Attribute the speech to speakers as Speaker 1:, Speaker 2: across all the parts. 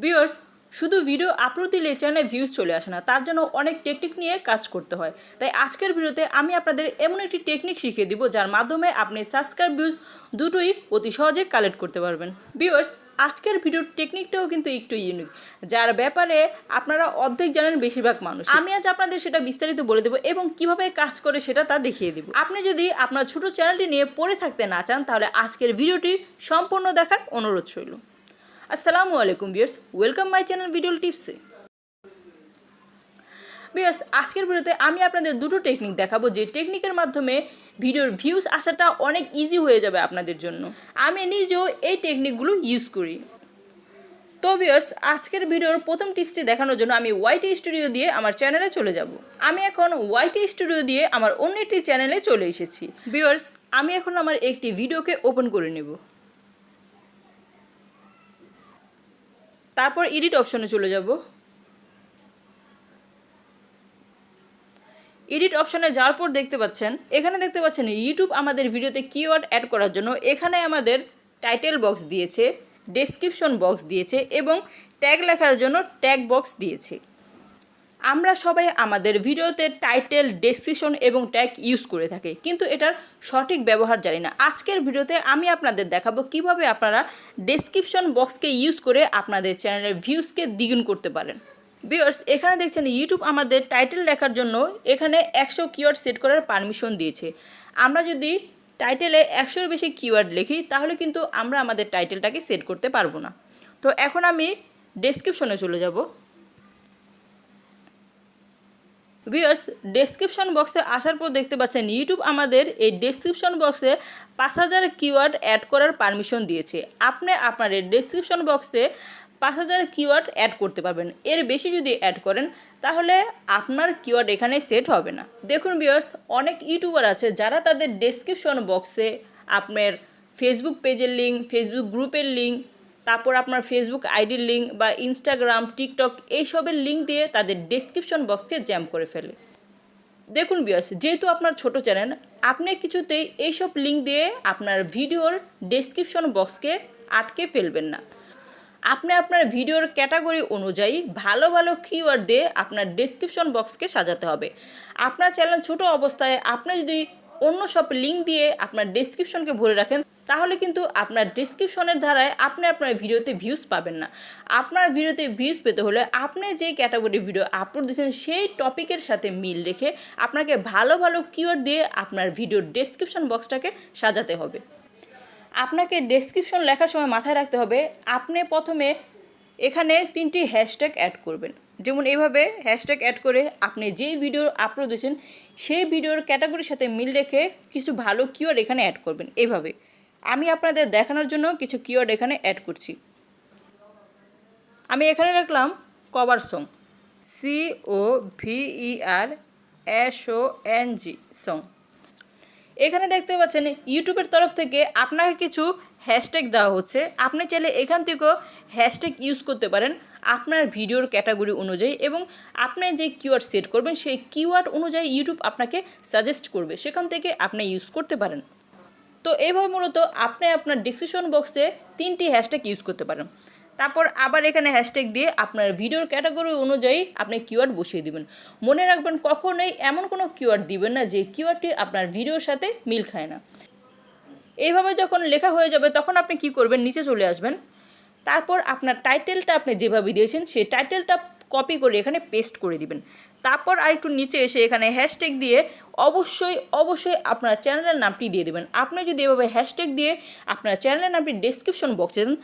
Speaker 1: Viewers, শুধু video upload দিলে চ্যানেলে ভিউজ চলে আসে না, তার জন্য অনেক টেকনিক নিয়ে কাজ করতে হয়। তাই আজকের ভিডিওতে আমি আপনাদের এমন একটি টেকনিক শিখিয়ে দিব যার মাধ্যমে আপনি সাবস্ক্রাইব ভিউজ দুটোই অতি সহজে কালেক্ট করতে পারবেন। ভিউয়ার্স, আজকের ভিডিওর টেকনিকটাও কিন্তু একটু ইউনিক, যার ব্যাপারে আপনারা অর্ধেক জানেন বেশিরভাগ মানুষ। আমি আজ আপনাদের সেটা বিস্তারিত বলে দেবো এবং কিভাবে কাজ করে সেটা তা দেখিয়ে দেব। আপনি যদি আপনার ছোট চ্যানেলটি নিয়ে পড়ে থাকতে না চান, তাহলে আজকের ভিডিওটি সম্পূর্ণ দেখার অনুরোধ রইল। আসসালামু আলাইকুম viewers, welcome my channel video টিপসে। ভিউয়ার্স, আজকের ভিডিওতে আমি আপনাদের দুটো টেকনিক দেখাবো, যে টেকনিকের মাধ্যমে ভিডিওর ভিউজ আসাটা অনেক ইজি হয়ে যাবে আপনাদের জন্য। আমি নিজেও এই টেকনিকগুলো ইউজ করি। তো ভিউয়ার্স, আজকের ভিডিওর প্রথম টিপসটি দেখানোর জন্য আমি ওয়াইটি স্টুডিও দিয়ে আমার চ্যানেলে চলে যাব। আমি এখন ওয়াইটি স্টুডিও দিয়ে আমার অন্য একটি চ্যানেলে চলে এসেছি। ভিউয়ার্স, আমি এখন আমার একটি ভিডিওকে ওপেন করে নেব। তারপর এডিট অপশনে চলে যাব। এডিট অপশনে যাওয়ার পর এখানে দেখতে পাচ্ছেন ইউটিউব আমাদের ভিডিওতে কিওয়ার্ড অ্যাড করার জন্য এখানে আমাদের টাইটেল বক্স দিয়েছে, ডেসক্রিপশন বক্স দিয়েছে এবং ট্যাগ লেখার জন্য ট্যাগ বক্স দিয়েছে। আমরা সবাই আমাদের ভিডিওতে টাইটেল, ডেসক্রিপশন এবং ট্যাগ ইউজ করে থাকি, কিন্তু এটার সঠিক ব্যবহার জানি না। আজকের ভিডিওতে আমি আপনাদের দেখাবো কিভাবে আপনারা ডেসক্রিপশন বক্সকে ইউজ করে আপনাদের চ্যানেলের ভিউজকে দ্বিগুণ করতে পারেন। ভিউয়ার্স, এখানে দেখছেন ইউটিউব আমাদের টাইটেল লেখার জন্য এখানে 100 কিওয়ার্ড সেট করার পারমিশন দিয়েছে। আমরা যদি টাইটেলে 100-এর বেশি কিওয়ার্ড লিখি তাহলে কিন্তু আমরা আমাদের টাইটেলটাকে সেট করতে পারবো না। তো এখন আমি ডেসক্রিপশনে চলে যাব। ভিউয়ার্স, ডেসক্রিপশন বক্সে আসার পর দেখতে পাচ্ছেন ইউটিউব আমাদের এই ডেসক্রিপশন বক্সে 5000 কিওয়ার্ড অ্যাড করার পারমিশন দিয়েছে। আপনি আপনার ডেসক্রিপশন বক্সে 5000 কিওয়ার্ড অ্যাড করতে পারবেন। এর বেশি যদি অ্যাড করেন তাহলে আপনার কিওয়ার্ড এখানে সেট হবে না। দেখুন ভিউয়ার্স, অনেক ইউটিউবার আছে যারা তাদের ডেসক্রিপশন বক্সে আপনার ফেসবুক পেজের লিঙ্ক, ফেসবুক গ্রুপের লিঙ্ক, তারপর আপনার ফেসবুক আইডির লিঙ্ক বা ইনস্টাগ্রাম, টিকটক এইসবের লিঙ্ক দিয়ে তাদের ডেসক্রিপশন বক্সকে জ্যাম করে ফেলে। দেখুন ভিউয়ার্স, যেহেতু আপনার ছোট চ্যানেল, আপনি কিছুতেই এইসব লিঙ্ক দিয়ে আপনার ভিডিওর ডেসক্রিপশন বক্সকে আটকে ফেলবেন না। আপনি আপনার ভিডিওর ক্যাটাগরি অনুযায়ী ভালো ভালো কিওয়ার্ড দিয়ে আপনার ডেসক্রিপশন বক্সকে সাজাতে হবে। আপনার চ্যানেল ছোট অবস্থায় আপনি যদি অন্য সব লিঙ্ক দিয়ে আপনার ডেসক্রিপশনকে ভরে রাখেন তাহলে কিন্তু আপনার ডেসক্রিপশনের ধারায় আপনি আপনার ভিডিওতে ভিউজ পাবেন না। আপনার ভিডিওতে ভিউজ পেতে হলে আপনি যে ক্যাটাগরি ভিডিও আপলোড দিয়েছেন সেই টপিকের সাথে মিল রেখে আপনাকে ভালো ভালো কিওয়ার্ড দিয়ে আপনার ভিডিওর ডেসক্রিপশন বক্সটাকে সাজাতে হবে। আপনাকে ডেসক্রিপশন লেখার সময় মাথায় রাখতে হবে আপনি প্রথমে এখানে 3টি হ্যাশট্যাগ অ্যাড করবেন। যেমন এইভাবে হ্যাশট্যাগ অ্যাড করে আপনি যেই ভিডিও আপলোড দিয়েছেন সেই ভিডিওর ক্যাটাগরির সাথে মিল রেখে কিছু ভালো কিওয়ার্ড এখানে অ্যাড করবেন। এইভাবে আমি আপনাদের দেখানোর জন্য কিছু কিওয়ার্ড এখানে অ্যাড করছি। আমি এখানে রাখলাম কভার সং, COVERSONG সং। এখানে দেখতে পাচ্ছেন ইউটিউবের তরফ থেকে আপনাকে কিছু হ্যাশট্যাগ দেওয়া হচ্ছে। আপনি চাইলে এখান থেকেও হ্যাশট্যাগ ইউজ করতে পারেন আপনার ভিডিওর ক্যাটাগরি অনুযায়ী, এবং আপনি যে কিওয়ার্ড সেট করবেন সেই কিওয়ার্ড অনুযায়ী ইউটিউব আপনাকে সাজেস্ট করবে, সেখান থেকে আপনি ইউজ করতে পারেন। তো এইভাবে মূলত আপনি আপনার ডিসক্রিপশন বক্সে 3টি হ্যাশট্যাগ ইউজ করতে পারেন। তারপর আবার এখানে হ্যাশট্যাগ দিয়ে আপনার ভিডিওর ক্যাটাগরি অনুযায়ী আপনি কিওয়ার্ড বসিয়ে দিবেন। মনে রাখবেন কখনোই এমন কোনো কিওয়ার্ড দিবেন না যে কিওয়ার্ডটি আপনার ভিডিওর সাথে মিল খায় না। এইভাবে যখন লেখা হয়ে যাবে তখন আপনি কি করবেন, নিচে চলে আসবেন। তারপর আপনার টাইটেলটা আপনি যেভাবে দিয়েছেন সেই টাইটেলটা কপি করে এখানে পেস্ট করে দিবেন। তারপর আরেকটু নিচে এসে এখানে হ্যাশট্যাগ দিয়ে অবশ্যই আপনার চ্যানেলের নামটি দিয়ে দেবেন। আপনি যদি এভাবে হ্যাশট্যাগ দিয়ে আপনার চ্যানেলের নামটি ডেসক্রিপশন বক্সে দেন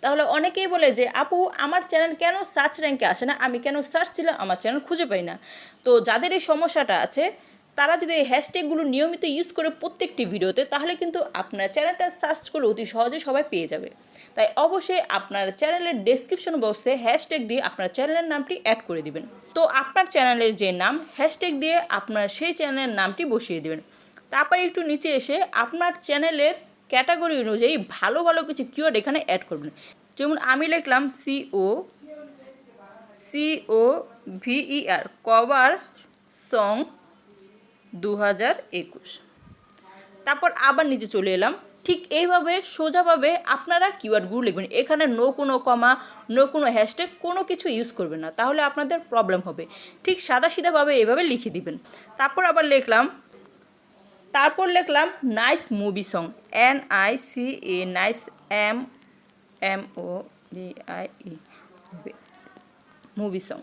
Speaker 1: তাহলে অনেকেই বলে যে আপু আমার চ্যানেল কেন সার্চ র্যাঙ্কে আসে না, আমি কেন সার্চ দিলে আমার চ্যানেল খুঁজে পাই না। তো যাদের এই সমস্যাটা আছে তারা যদি এই হ্যাশট্যাগুলো নিয়মিত ইউজ করে প্রত্যেকটি ভিডিওতে, তাহলে কিন্তু আপনার চ্যানেলটা সার্চ করে অতি সহজে সবাই পেয়ে যাবে। তাই অবশ্যই আপনার চ্যানেলের ডেসক্রিপশন বক্সে হ্যাশট্যাগ দিয়ে আপনার চ্যানেলের নামটি অ্যাড করে দিবেন। তো আপনার চ্যানেলের যে নাম, হ্যাশট্যাগ দিয়ে আপনার সেই চ্যানেলের নামটি বসিয়ে দিবেন। তারপরে একটু নিচে এসে আপনার চ্যানেলের ক্যাটাগরি অনুযায়ী ভালো ভালো কিছু কিওয়ার্ড এখানে অ্যাড করবেন। যেমন আমি লিখলাম COVER কভার সং 2021। তারপর আবার নিচে চলে এলাম, ঠিক এইভাবে সোজাভাবে আপনারা কিওয়ার্ডগুলো লিখবেন। এখানে নো কোনো কমা, নো কোনো হ্যাশট্যাগ কোনো কিছু ইউজ করবেন না, তাহলে আপনাদের প্রবলেম হবে। ঠিক সাদাসিধাভাবে এইভাবে লিখে দিবেন। তারপর আবার লিখলাম nice movie song, NICE, nice MOVIE, movie song.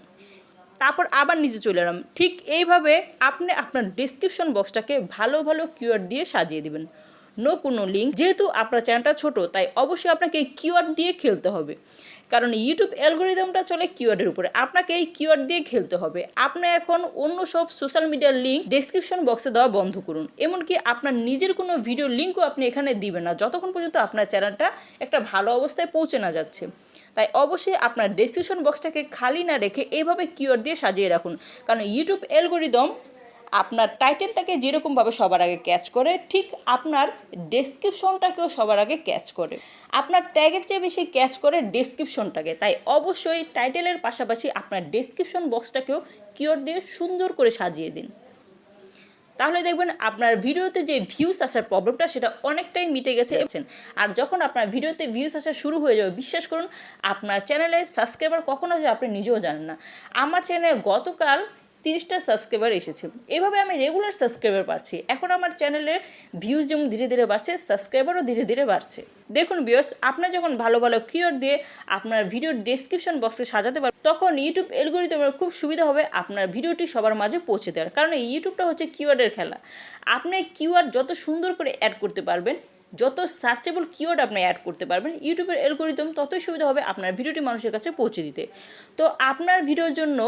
Speaker 1: তারপর আবার নিচে চলে এলাম। ঠিক এইভাবে আপনি আপনার ডেসক্রিপশন বক্সটাকে ভালো ভালো কিওয়ার্ড দিয়ে সাজিয়ে দিবেন। নো কোনো লিঙ্ক, যেহেতু আপনার চ্যানেলটা ছোট তাই অবশ্যই আপনাকে এই কিওয়ার্ড দিয়ে খেলতে হবে, কারণ ইউটিউব অ্যালগোরিদমটা চলে কিওয়ার্ডের উপরে। আপনাকে এই কিওয়ার্ড দিয়ে খেলতে হবে। আপনি এখন অন্য সব সোশ্যাল মিডিয়ার লিঙ্ক ডেসক্রিপশন বক্সে দেওয়া বন্ধ করুন। এমনকি আপনার নিজের কোনো ভিডিও লিঙ্কও আপনি এখানে দিবেন না যতক্ষণ পর্যন্ত আপনার চ্যানেলটা একটা ভালো অবস্থায় পৌঁছে না যাচ্ছে। তাই অবশ্যই আপনার ডেসক্রিপশন বক্সটাকে খালি না রেখে এইভাবে কিওয়ার্ড দিয়ে সাজিয়ে রাখুন, কারণ ইউটিউব অ্যালগোরিদম আপনার টাইটেলটাকে যেরকমভাবে সবার আগে ক্যাচ করে, ঠিক আপনার ডেসক্রিপশনটাকেও সবার আগে ক্যাচ করে। আপনার ট্যাগের চেয়ে বেশি ক্যাচ করে ডেসক্রিপশনটাকে। তাই অবশ্যই টাইটেলের পাশাপাশি আপনার ডেসক্রিপশন বক্সটাকেও কিওয়ার্ড দিয়ে সুন্দর করে সাজিয়ে দিন। তাহলে দেখবেন আপনার ভিডিওতে যে ভিউজ আসার প্রবলেমটা সেটা অনেকটাই মিটে গেছে। আর যখন আপনার ভিডিওতে ভিউজ আসা শুরু হয়ে যাবে, বিশ্বাস করুন আপনার চ্যানেলে সাবস্ক্রাইবার কখন আসবে আপনি নিজেও জানেন না। আমার চ্যানেলে গতকাল 30টা সাবস্ক্রাইবার এসেছে। এভাবে আমি রেগুলার সাবস্ক্রাইবার পাচ্ছি। এখন আমার চ্যানেলের ভিউজ যেমন ধীরে ধীরে বাড়ছে, সাবস্ক্রাইবারও ধীরে ধীরে বাড়ছে। দেখুন ভিউয়ার্স, আপনার যখন ভালো ভালো কিওয়ার্ড দিয়ে আপনার ভিডিওর ডেসক্রিপশন বক্সে সাজাতে পারবেন, তখন ইউটিউব অ্যালগরিদমের খুব সুবিধা হবে আপনার ভিডিওটি সবার মাঝে পৌঁছে দেওয়ার। কারণ ইউটিউবটা হচ্ছে কিওয়ার্ডের খেলা। আপনি কিওয়ার্ড যত সুন্দর করে অ্যাড করতে পারবেন, যত সার্চেবল কিওয়ার্ড আপনি অ্যাড করতে পারবেন, ইউটিউবের অ্যালগরিদম ততই সুবিধা হবে আপনার ভিডিওটি মানুষের কাছে পৌঁছে দিতে। তো আপনার ভিডিওর জন্য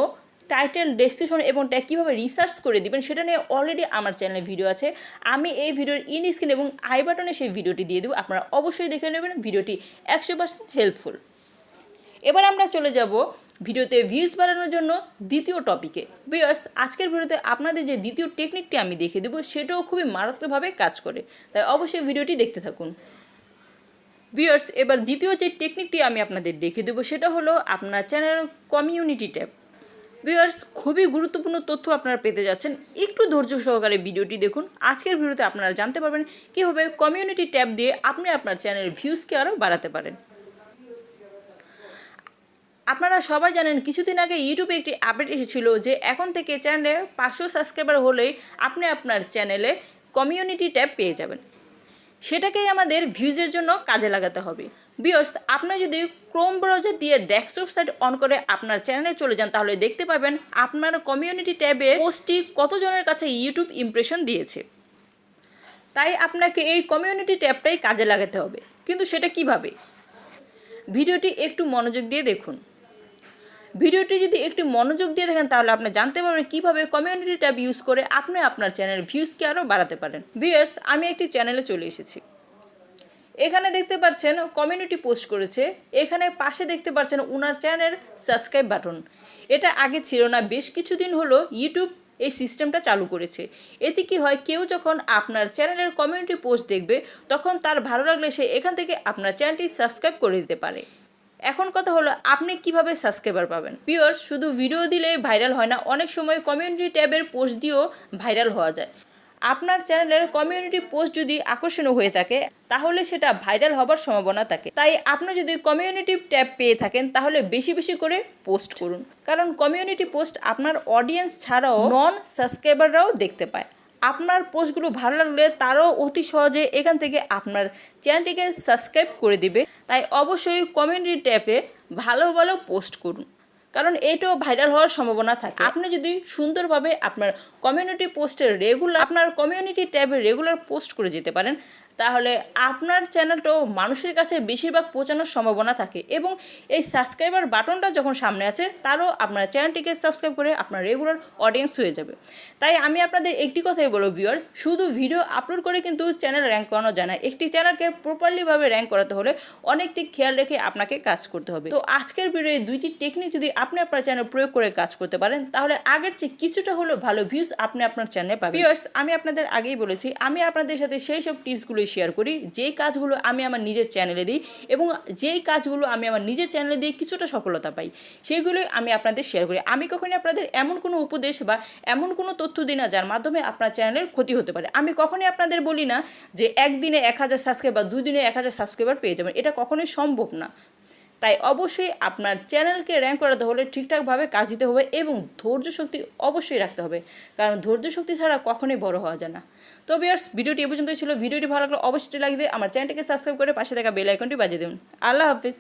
Speaker 1: টাইটেল, ডেসক্রিপশন এবং ট্যাগ কীভাবে রিসার্চ করে দিবেন সেটা নিয়ে অলরেডি আমার চ্যানেলে ভিডিও আছে। আমি এই ভিডিওর ইন স্ক্রিন এবং আই বাটনে সেই ভিডিওটি দিয়ে দেবো, আপনারা অবশ্যই দেখে নেবেন। ভিডিওটি 100% হেল্পফুল। এবার আমরা চলে যাব ভিডিওতে ভিউজ বাড়ানোর জন্য দ্বিতীয় টপিকে। ভিউয়ার্স, আজকের ভিডিওতে আপনাদের যে দ্বিতীয় টেকনিকটি আমি দেখিয়ে দেবো সেটাও খুবই মারাত্মকভাবে কাজ করে, তাই অবশ্যই ভিডিওটি দেখতে থাকুন। ভিউয়ার্স, এবার দ্বিতীয় যে টেকনিকটি আমি আপনাদের দেখিয়ে দেবো সেটা হলো আপনার চ্যানেলের কমিউনিটি ট্যাব। ভিউয়ার্স, খুবই গুরুত্বপূর্ণ তথ্য আপনারা পেতে যাচ্ছেন, একটু ধৈর্য সহকারে ভিডিওটি দেখুন। আজকের ভিডিওতে আপনারা জানতে পারবেন কীভাবে কমিউনিটি ট্যাব দিয়ে আপনি আপনার চ্যানেলের ভিউজকে আরও বাড়াতে পারেন। আপনারা সবাই জানেন কিছুদিন আগে ইউটিউবে একটি আপডেট এসেছিল যে এখন থেকে চ্যানেলে 500 সাবস্ক্রাইবার হলেই আপনি আপনার চ্যানেলে কমিউনিটি ট্যাব পেয়ে যাবেন। সেটাকেই আমাদের ভিউজের জন্য কাজে লাগাতে হবে। ভিউয়ার্স, আপনি যদি ক্রোম ব্রাউজার দিয়ে ডেস্কটপ সাইট অন করে আপনার চ্যানেলে চলে যান, তাহলে দেখতে পাবেন আপনার কমিউনিটি ট্যাবে পোস্টটি কতজনের কাছে ইউটিউব ইমপ্রেশন দিয়েছে। তাই আপনাকে এই কমিউনিটি ট্যাবটাই কাজে লাগাতে হবে। কিন্তু সেটা কিভাবে? ভিডিওটি একটু মনোযোগ দিয়ে দেখুন। ভিডিওটি যদি একটু মনোযোগ দিয়ে দেখেন তাহলে আপনি জানতে পারবেন কীভাবে কমিউনিটি ট্যাব ইউজ করে আপনি আপনার চ্যানেলের ভিউজকে আরও বাড়াতে পারেন। ভিউয়ার্স, আমি একটি চ্যানেলে চলে এসেছি। এখানে দেখতে পাচ্ছেন কমিউনিটি পোস্ট করেছে। এখানে পাশে দেখতে পাচ্ছেন ওনার চ্যানেলের সাবস্ক্রাইব বাটন। এটা আগে ছিল না, বেশ কিছুদিন হলো ইউটিউব এই সিস্টেমটা চালু করেছে। এতে কি হয়, কেউ যখন আপনার চ্যানেলের কমিউনিটি পোস্ট দেখবে তখন তার ভালো লাগলে সে এখান থেকে আপনার চ্যানেলটি সাবস্ক্রাইব করে দিতে পারে। এখন কথা হলো আপনি কিভাবে সাবস্ক্রাইবার পাবেন। ভিউয়ার্স, শুধু ভিডিও দিলেই ভাইরাল হয় না, অনেক সময় কমিউনিটি ট্যাবের পোস্ট দিয়েও ভাইরাল হওয়া যায়। আপনার চ্যানেলের কমিউনিটি পোস্ট যদি আকর্ষণীয় হয়ে থাকে তাহলে সেটা ভাইরাল হবার সম্ভাবনা থাকে। তাই আপনি যদি কমিউনিটি ট্যাব পেয়ে থাকেন তাহলে বেশি বেশি করে পোস্ট করুন, কারণ কমিউনিটি পোস্ট আপনার অডিয়েন্স ছাড়াও নন সাবস্ক্রাইবাররাও দেখতে পায়। আপনার পোস্টগুলো ভালো লাগলে তারাও অতি সহজে এখান থেকে আপনার চ্যানেলটিকে সাবস্ক্রাইব করে দিবে। তাই অবশ্যই কমিউনিটি ট্যাবে ভালো ভালো পোস্ট করুন, কারণ এটাও ভাইরাল হওয়ার সম্ভাবনা থাকে। আপনি যদি সুন্দরভাবে আপনার কমিউনিটি পোস্টের আপনার কমিউনিটি ট্যাবে রেগুলার পোস্ট করে যেতে পারেন, তাহলে আপনার চ্যানেলটাও মানুষের কাছে বেশিরভাগ পৌঁছানোর সম্ভাবনা থাকে। এবং এই সাবস্ক্রাইবার বাটনটা যখন সামনে আছে তারও আপনার চ্যানেলটিকে সাবস্ক্রাইব করে আপনার রেগুলার অডিয়েন্স হয়ে যাবে। তাই আমি আপনাদের একটি কথাই বলবো ভিউয়ার, শুধু ভিডিও আপলোড করে কিন্তু চ্যানেল র্যাঙ্ক করানো যায় না। একটি চ্যানেলকে প্রপারলিভাবে র্যাঙ্ক করাতে হলে অনেক দিক খেয়াল রেখে আপনাকে কাজ করতে হবে। তো আজকের ভিডিওয়ে দুইটি টেকনিক যদি আপনি আপনার চ্যানেল প্রয়োগ করে কাজ করতে পারেন তাহলে আগের চেয়ে কিছুটা হলো ভালো ভিউজ আপনি আপনার চ্যানেলে পাবেন। ভিউয়ার্স, আমি আপনাদের আগেই বলেছি আমি আপনাদের সাথে সেই সব টিপসগুলো কাজগুলোই শেয়ার করি, যেই কাজগুলো আমি আমার নিজের চ্যানেলে দিই এবং যেই কাজগুলো আমি আমার নিজের চ্যানেলে দিয়ে কিছুটা সফলতা পাই সেইগুলোই আমি আপনাদের শেয়ার করি। আমি কখনোই আপনাদের এমন কোনো উপদেশ বা এমন কোনো তথ্য দিই না যার মাধ্যমে আপনার চ্যানেলের ক্ষতি হতে পারে। আমি কখনোই আপনাদের বলি না যে একদিনে 1000 সাবস্ক্রাইবার বা 2 দিনে 1000 সাবস্ক্রাইবার পেয়ে যাবেন, এটা কখনোই সম্ভব না। তাই অবশ্যই আপনার চ্যানেলকে র্যাঙ্ক করাতে হলে ঠিকঠাকভাবে কাজ দিতে হবে এবং ধৈর্য শক্তি অবশ্যই রাখতে হবে, কারণ ধৈর্য শক্তি ছাড়া কখনোই বড় হওয়া যায় না। তো ভিউয়ার্স, ভিডিওটি এ পর্যন্তই ছিল। ভিডিওটি ভালো লাগলে অবশ্যই লাইক দিয়ে আমার চ্যানেলটিকে সাবস্ক্রাইব করে পাশে থাকা বেল আইকনটি বাজিয়ে দিন। আল্লাহ হাফিজ।